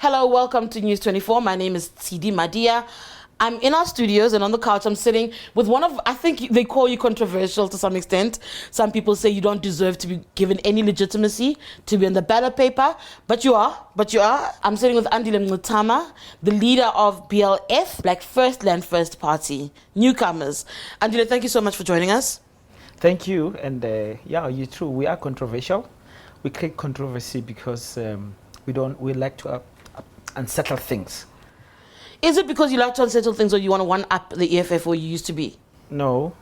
Hello, welcome to News 24. My name is Tsidi Madia. I'm in our studios and on the couch I'm sitting with one of, I think they call you controversial to some extent. Some people say you don't deserve to be given any legitimacy to be on the ballot paper, but you are. I'm sitting with Andile Mngxitama, the leader of BLF, Black First Land First Party, newcomers. Andile, thank you so much for joining us. Thank you, and yeah, you're true. We are controversial. We create controversy because we like to unsettle things. Is it because you like to unsettle things or you want to one-up the EFF where you used to be? No,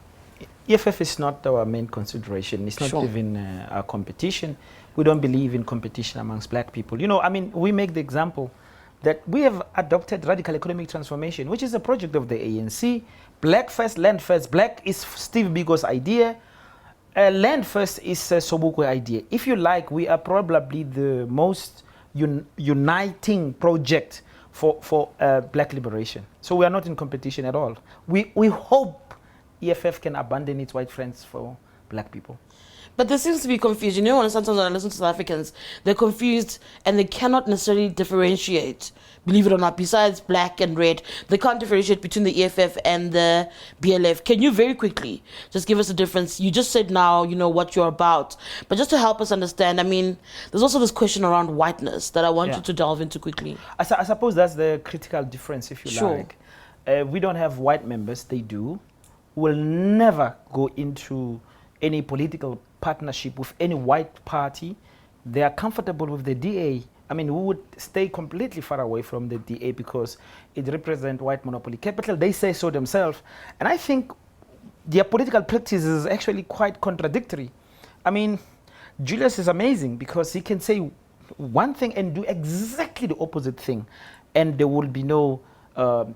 EFF is not our main consideration. It's not Sure. even our competition. We don't believe in competition amongst black people. You know, I mean, we make the example that we have adopted radical economic transformation, which is a project of the ANC. Black first, land first. Black is Steve Biko's idea. Land first is Sobukwe's idea. If you like, we are probably the most uniting project for black liberation. So we are not in competition at all. We hope EFF can abandon its white friends for black people. But there seems to be confusion. You know, sometimes when I listen to South Africans, they're confused and they cannot necessarily differentiate, believe it or not, besides black and red, they can't differentiate between the EFF and the BLF. Can you very quickly just give us a difference? You just said now, you know, what you're about. But just to help us understand, I mean, there's also this question around whiteness that I want you to delve into quickly. I suppose that's the critical difference, if you Sure. like. We don't have white members, they do. We'll never go into any political partnership with any white party. They are comfortable with the DA. I mean, we would stay completely far away from the DA because it represents white monopoly capital. They say so themselves. And I think their political practice is actually quite contradictory. I mean, Julius is amazing because he can say one thing and do exactly the opposite thing. And there will be no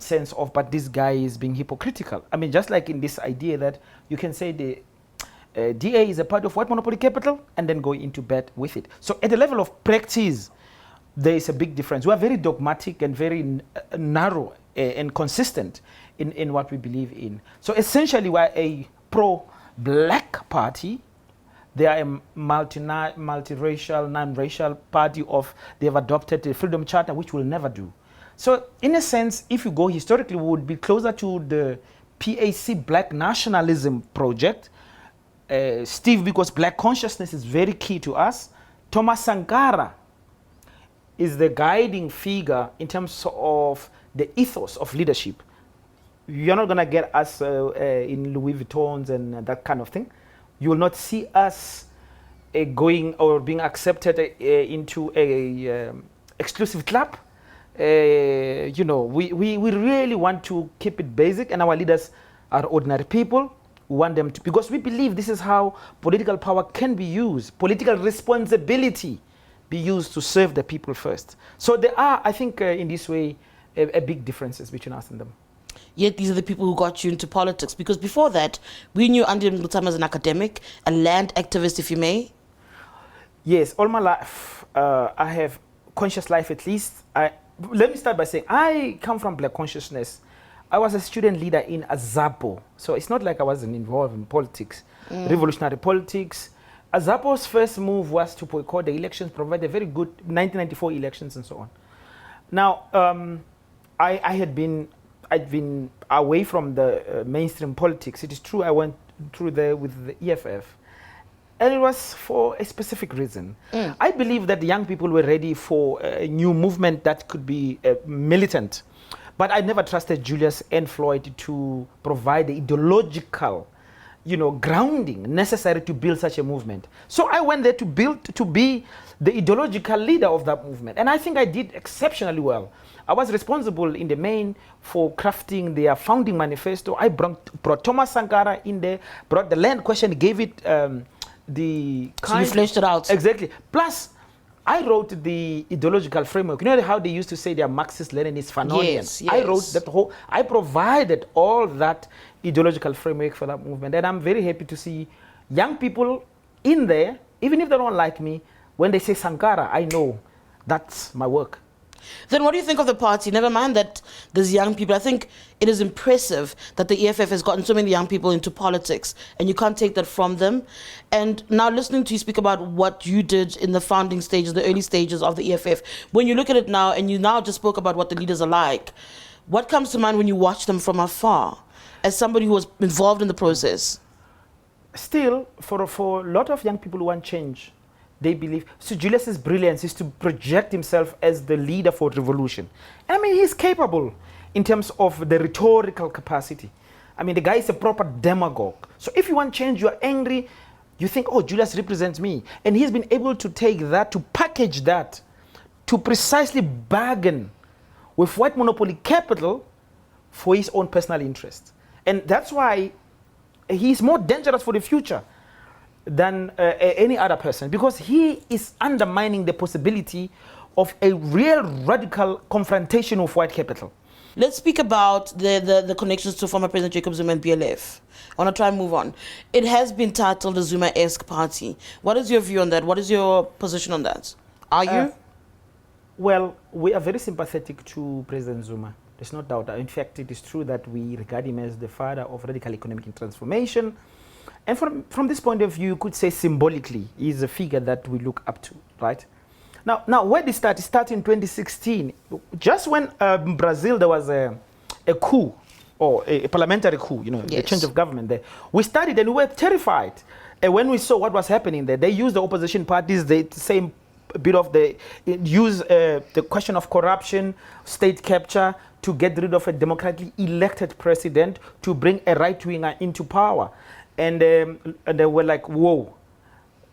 sense of, but this guy is being hypocritical. I mean, just like in this idea that you can say the DA is a part of white monopoly capital and then go into bed with it. So at the level of practice, there is a big difference. We are very dogmatic and very narrow and consistent in what we believe in. So essentially, we are a pro-black party. They are a multiracial, non-racial party they have adopted the Freedom Charter, which we'll never do. So in a sense, if you go historically, we would be closer to the PAC Black Nationalism project. Steve, because black consciousness is very key to us. Thomas Sankara is the guiding figure in terms of the ethos of leadership. You're not going to get us in Louis Vuittons and that kind of thing. You will not see us going or being accepted into a exclusive club. You know, we really want to keep it basic, and our leaders are ordinary people. We want them to, because we believe this is how political power can be used, political responsibility be used to serve the people first. So there are, I think, in this way, a big differences between us and them. Yet these are the people who got you into politics. Because before that, we knew Andile Mngxitama as an academic, a land activist, if you may. Yes, all my life, I have conscious life at least. Let me start by saying, I come from black consciousness. I was a student leader in Azapo. So it's not like I wasn't involved in politics, revolutionary politics. Azapo's first move was to boycott the elections, provide a very good 1994 elections and so on. Now, I'd been away from the mainstream politics. It is true I went through there with the EFF. And it was for a specific reason. I believe that the young people were ready for a new movement that could be militant. But I never trusted Julius and Floyd to provide the ideological, you know, grounding necessary to build such a movement. So I went there to be the ideological leader of that movement. And I think I did exceptionally well. I was responsible in the main for crafting their founding manifesto. I brought Thomas Sankara in there, brought the land question, gave it the So you fleshed it out. Exactly. Plus, I wrote the ideological framework. You know how they used to say they are Marxist, Leninist, Fanonian? Yes, yes. I wrote that whole, I provided all that ideological framework for that movement. And I'm very happy to see young people in there, even if they don't like me, when they say Sankara, I know that's my work. Then what do you think of the party? Never mind that there's young people. I think it is impressive that the EFF has gotten so many young people into politics, and you can't take that from them. And now listening to you speak about what you did in the founding stages, the early stages of the EFF, when you look at it now, and you now just spoke about what the leaders are like, what comes to mind when you watch them from afar, as somebody who was involved in the process? Still, for a lot of young people who want change, they believe. So Julius's brilliance is to project himself as the leader for revolution. I mean, he's capable in terms of the rhetorical capacity. I mean, the guy is a proper demagogue. So if you want change, you are angry, you think, oh, Julius represents me. And he's been able to take that, to package that, to precisely bargain with white monopoly capital for his own personal interest. And that's why he's more dangerous for the future than any other person, because he is undermining the possibility of a real radical confrontation with white capital. Let's speak about the connections to former President Jacob Zuma and BLF. I want to try and move on. It has been titled the Zuma-esque party. What is your view on that? What is your position on that? Are you? Well, we are very sympathetic to President Zuma. There's no doubt. In fact, it is true that we regard him as the father of radical economic transformation. And from this point of view, you could say symbolically, he's a figure that we look up to, right? Now where did it start? It started in 2016. Just when in Brazil there was a coup, or a parliamentary coup, you know, Yes. a change of government there. We studied and we were terrified. And when we saw what was happening there, they used the opposition parties, the same bit of the question of corruption, state capture, to get rid of a democratically elected president, to bring a right-winger into power. And they were like, whoa.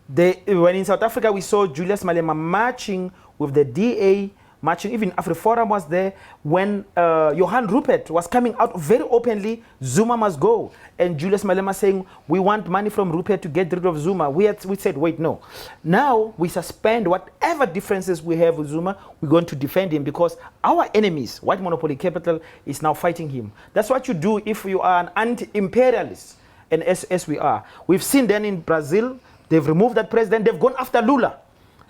When in South Africa we saw Julius Malema marching with the DA, marching, even AfriForum was there, when Johan Rupert was coming out very openly, Zuma must go. And Julius Malema saying, we want money from Rupert to get rid of Zuma. We said, wait, no. Now we suspend whatever differences we have with Zuma, we're going to defend him, because our enemies, white monopoly capital, is now fighting him. That's what you do if you are an anti-imperialist. And as we are. We've seen then in Brazil, they've removed that president, they've gone after Lula,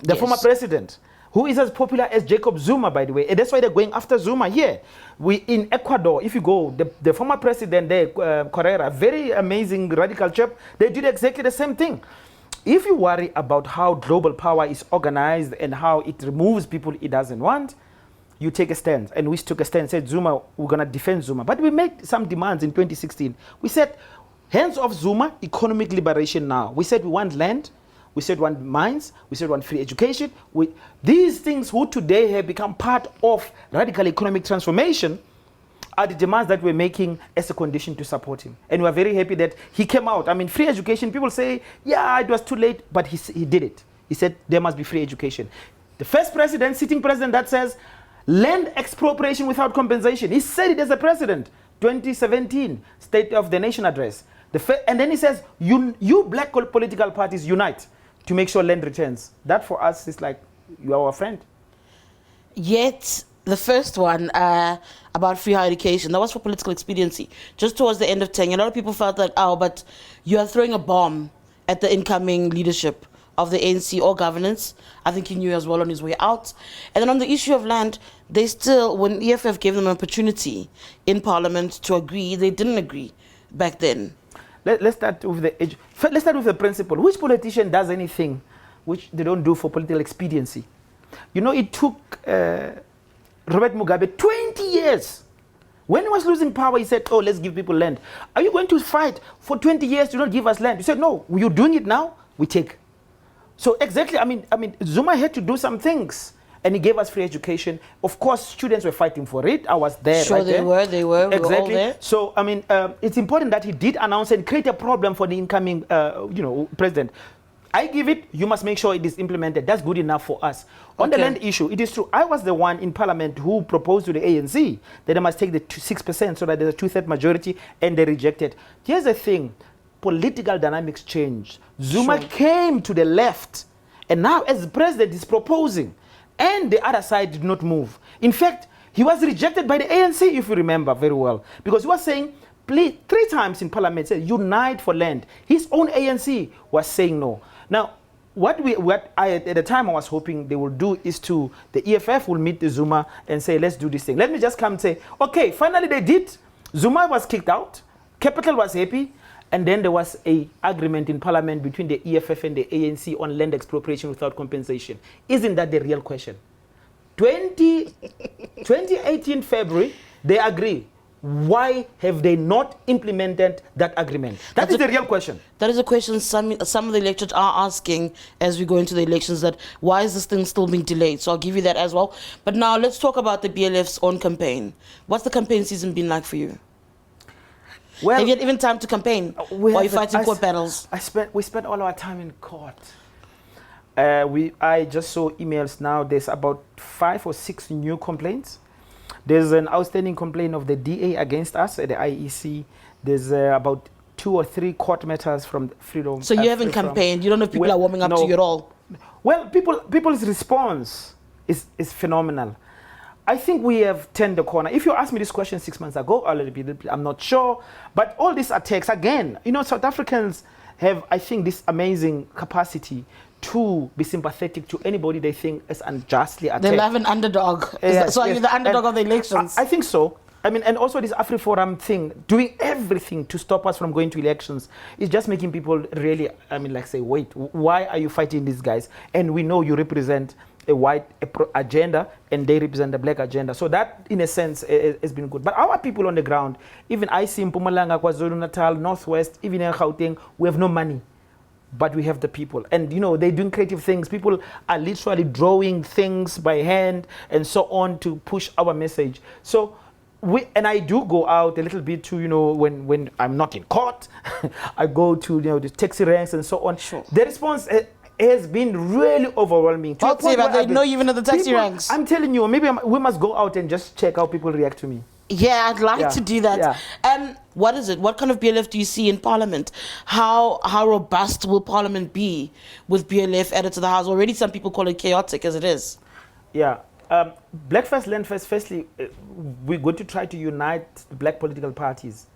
the former president, who is as popular as Jacob Zuma, by the way. And that's why they're going after Zuma here. In Ecuador, if you go, the former president there, Correa, very amazing radical chap, they did exactly the same thing. If you worry about how global power is organized and how it removes people it doesn't want, you take a stand. And we took a stand, said Zuma, we're going to defend Zuma. But we made some demands in 2016. We said, hands off Zuma, economic liberation now. We said we want land, we said we want mines, we said we want free education. These things who today have become part of radical economic transformation are the demands that we're making as a condition to support him. And we're very happy that he came out. I mean, free education, people say, yeah, it was too late, but he did it. He said there must be free education. The first president, sitting president, that says land expropriation without compensation. He said it as a president, 2017 State of the Nation address. And then he says, you black political parties unite to make sure land returns. That for us is like, you are our friend. Yet, the first one about free higher education, that was for political expediency. Just towards the end of tenure, a lot of people felt that, oh, but you are throwing a bomb at the incoming leadership of the ANC or governance. I think he knew as well on his way out. And then on the issue of land, they still, when EFF gave them an opportunity in Parliament to agree, they didn't agree back then. Let's start with the principle. Which politician does anything which they don't do for political expediency? You know, it took Robert Mugabe 20 years. When he was losing power, he said, oh, let's give people land. Are you going to fight for 20 years to not give us land? He said, no, you're doing it now, we take. So exactly, I mean, Zuma had to do some things. And he gave us free education. Of course, students were fighting for it. I was there. Sure, right they were. Exactly. We were all there. So, I mean, it's important that he did announce and create a problem for the incoming, president. I give it, you must make sure it is implemented. That's good enough for us. On the land issue, it is true. I was the one in Parliament who proposed to the ANC that they must take the 6% so that there's a 2/3 majority, and they rejected. Here's the thing. Political dynamics changed. Zuma came to the left, and now as the president is proposing, and the other side did not move. In fact, he was rejected by the ANC, if you remember very well, because he was saying, please, 3 times in Parliament, said, unite for land. His own ANC was saying no. Now, what I at the time I was hoping they will do is the EFF will meet the Zuma and say, let's do this thing. Let me just come and say, okay, finally they did. Zuma was kicked out, Capital was happy, and then there was a agreement in Parliament between the EFF and the ANC on land expropriation without compensation. Isn't that the real question? 2018 February, they agree. Why have they not implemented that agreement? That is the real question. That is a question some of the electors are asking as we go into the elections, that why is this thing still being delayed? So I'll give you that as well. But now let's talk about the BLF's own campaign. What's the campaign season been like for you? Well, have you had even time to campaign? Or are you fighting court battles? We spent all our time in court. I just saw emails now. There's about 5 or 6 new complaints. There's an outstanding complaint of the DA against us at the IEC. There's about 2 or 3 court matters from Freedom. So you haven't campaigned? You don't know if people are warming up to you at all? Well, people's response is phenomenal. I think we have turned the corner. If you asked me this question 6 months ago, I'm not sure. But all these attacks, again, South Africans have, I think, this amazing capacity to be sympathetic to anybody they think is unjustly attacked. They love an underdog. So are you the underdog of the elections? I think so. I mean, and also this AfriForum thing, doing everything to stop us from going to elections, is just making people really, say, wait, why are you fighting these guys? And we know you represent a white agenda and they represent the black agenda. So that, in a sense, has been good. But our people on the ground, even I see in Mpumalanga, KwaZulu-Natal, Northwest, even in Gauteng, we have no money. But we have the people, and they're doing creative things. People are literally drawing things by hand and so on to push our message. So I do go out a little bit to when I'm not in court, I go to the taxi ranks and so on. Sure. The response has been really overwhelming. I'll say that they know you even at the taxi ranks. I'm telling you, maybe we must go out and just check how people react to me. Yeah, I'd like to do that. Yeah. What is it? What kind of BLF do you see in Parliament? How robust will Parliament be with BLF added to the House? Already some people call it chaotic as it is. Yeah. Black First, Land First, firstly, we're going to try to unite black political parties.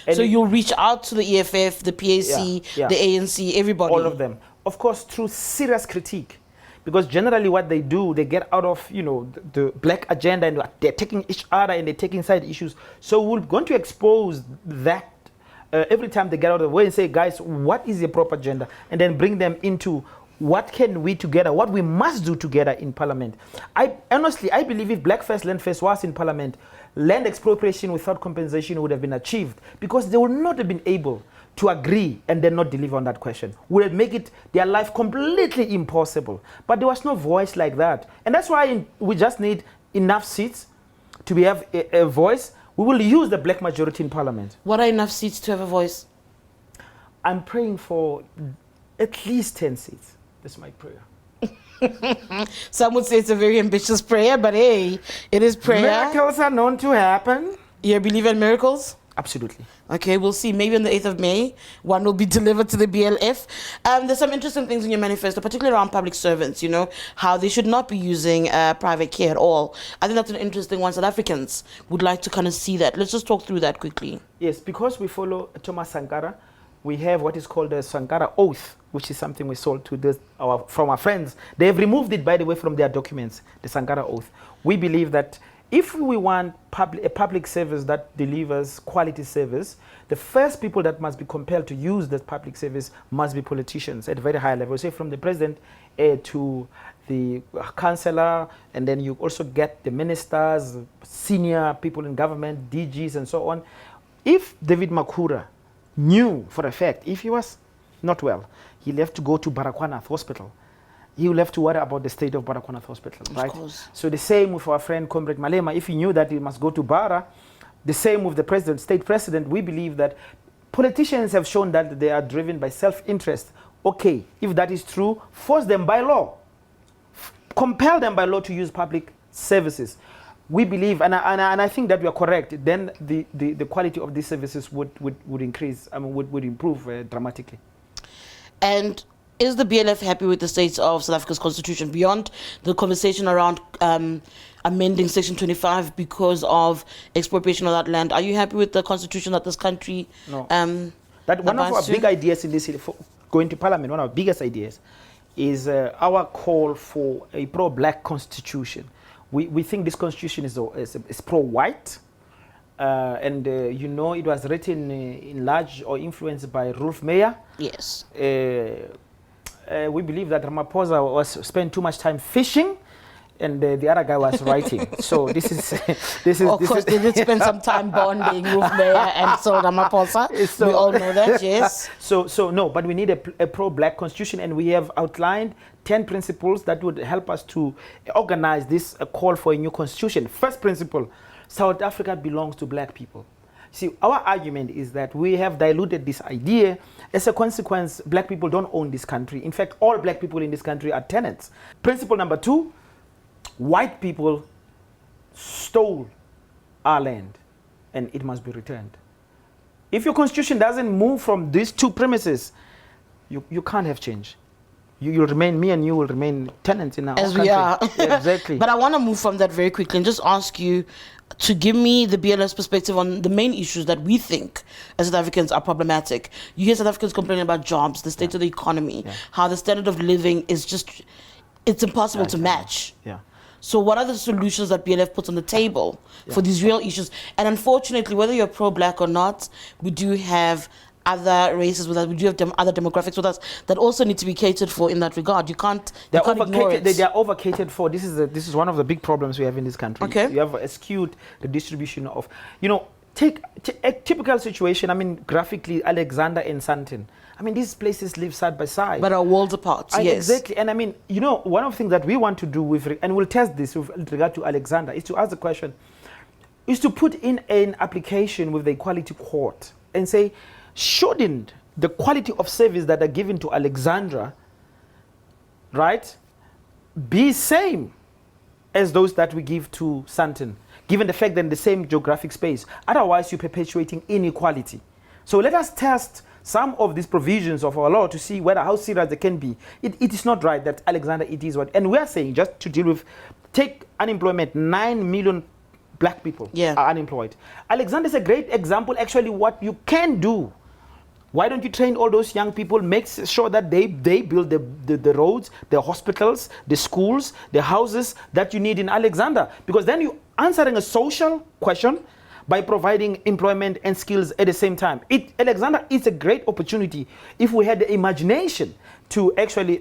And so you'll reach out to the EFF, the PAC, the ANC, everybody? All of them. Of course, through serious critique. Because generally what they do, they get out of, the black agenda and they're taking each other and they're taking side issues. So we're going to expose that every time they get out of the way and say, guys, what is the proper agenda? And then bring them into what can we together, what we must do together in Parliament. Honestly, I believe if Black First, Land First was in Parliament, land expropriation without compensation would have been achieved, because they would not have been able to agree and then not deliver on that question. Would have made it their life completely impossible. But there was no voice like that. And that's why we just need enough seats to have a voice. We will use the black majority in Parliament. What are enough seats to have a voice? I'm praying for at least 10 seats. That's my prayer. Some would say it's a very ambitious prayer, but hey, it is prayer. Miracles are known to happen. You believe in miracles? Absolutely. Okay, we'll see. Maybe on the 8th of May, one will be delivered to the BLF. There's some interesting things in your manifesto, particularly around public servants, how they should not be using private care at all. I think that's an interesting one. South Africans would like to kind of see that. Let's just talk through that quickly. Yes, because we follow Thomas Sankara, we have what is called the Sankara Oath, which is something we sold to from our friends. They have removed it, by the way, from their documents, the Sankara Oath. We believe that if we want a public service that delivers quality service, the first people that must be compelled to use that public service must be politicians at a very high level. Say from the president to the councillor, and then you also get the ministers, senior people in government, DGs and so on. If David Makhura knew for a fact, if he was not well, he'll have to go to Baragwanath Hospital. He will have to worry about the state of Baragwanath Hospital, right? So the same with our friend Comrade Malema. If he knew that he must go to Bara, the same with the president, state president. We believe that politicians have shown that they are driven by self-interest. Okay, if that is true, force them by law. Compel them by law to use public services. We believe, and I think that we are correct, then the quality of these services would increase, would improve dramatically. And is the BLF happy with the state of South Africa's constitution beyond the conversation around amending Section 25 because of expropriation of that land? Are you happy with the constitution that this country that one of our big ideas in this, going to Parliament, one of our biggest ideas is our call for a pro-black constitution. We think this constitution is pro-white, and you know, it was written in large or influenced by Rolf Meyer. Yes. We believe that Ramaphosa spent too much time fishing, and the other guy was writing. So this is Of course, they did spend some time bonding, Rolf Meyer and so Ramaphosa. So, we all know that, yes. So no, but we need a pro-black constitution, and we have outlined 10 principles that would help us to organize this call for a new constitution. First principle: South Africa belongs to black people. See, our argument is that we have diluted this idea. As a consequence, black people don't own this country. In fact, all black people in this country are tenants. Principle number 2, white people stole our land and it must be returned. If your constitution doesn't move from these 2 premises, you can't have change. You'll remain, me and you will remain tenants in our country. As we are. Yeah, exactly. But I want to move from that very quickly and just ask you to give me the BLS perspective on the main issues that we think as South Africans are problematic. You hear South Africans complaining about jobs, the state of the economy, how the standard of living is just, it's impossible to match. Yeah. So what are the solutions that BLF puts on the table for these real issues? And unfortunately, whether you're pro-black or not, we do have other races with us, we do have other demographics with us that also need to be catered for in that regard. You can't ignore it. They are over-catered for. This is one of the big problems we have in this country. Okay. You have a skewed redistribution of, you know, take a typical situation, I mean, graphically, Alexander and Sandton. I mean, these places live side by side. But are worlds apart, yes. Exactly. And I mean, you know, one of the things that we want to do with, and we'll test this with regard to Alexander, is to ask the question, is to put in an application with the Equality Court and say, shouldn't the quality of service that are given to Alexandra, right, be same as those that we give to Sandton, given the fact that in the same geographic space? Otherwise, you're perpetuating inequality. So let us test some of these provisions of our law to see whether how serious they can be. It is not right that Alexander, it is what, and we are saying, just to deal with, take unemployment, 9 million black people are unemployed. Alexander is a great example, actually, what you can do. Why don't you train all those young people, make sure that they build the roads, the hospitals, the schools, the houses that you need in Alexander? Because then you're answering a social question by providing employment and skills at the same time. Alexander is a great opportunity if we had the imagination to actually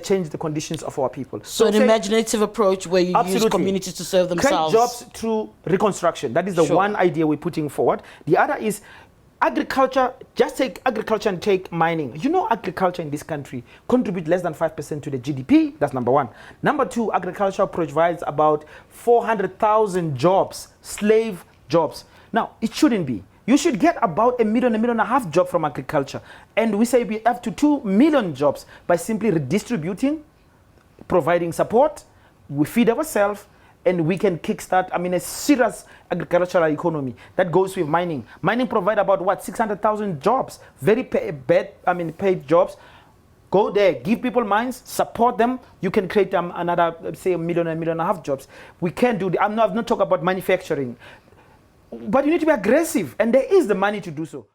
change the conditions of our people. So an imaginative approach where you use communities to serve themselves. Create jobs through reconstruction. That is the one idea we're putting forward. The other is agriculture. Just take agriculture and take mining. You know, agriculture in this country contributes less than 5% to the GDP. That's number 1. Number 2, agriculture provides about 400,000 jobs, slave jobs. Now, it shouldn't be. You should get about 1.5 million jobs from agriculture. And we say we have to 2 million jobs by simply redistributing, providing support. We feed ourselves, and we can kickstart, I mean, a serious agricultural economy that goes with mining. Mining provides about, what, 600,000 jobs, very paid jobs. Go there, give people mines, support them. You can create another, say, 1.5 million jobs. We can do that. I've not talking about manufacturing. But you need to be aggressive, and there is the money to do so.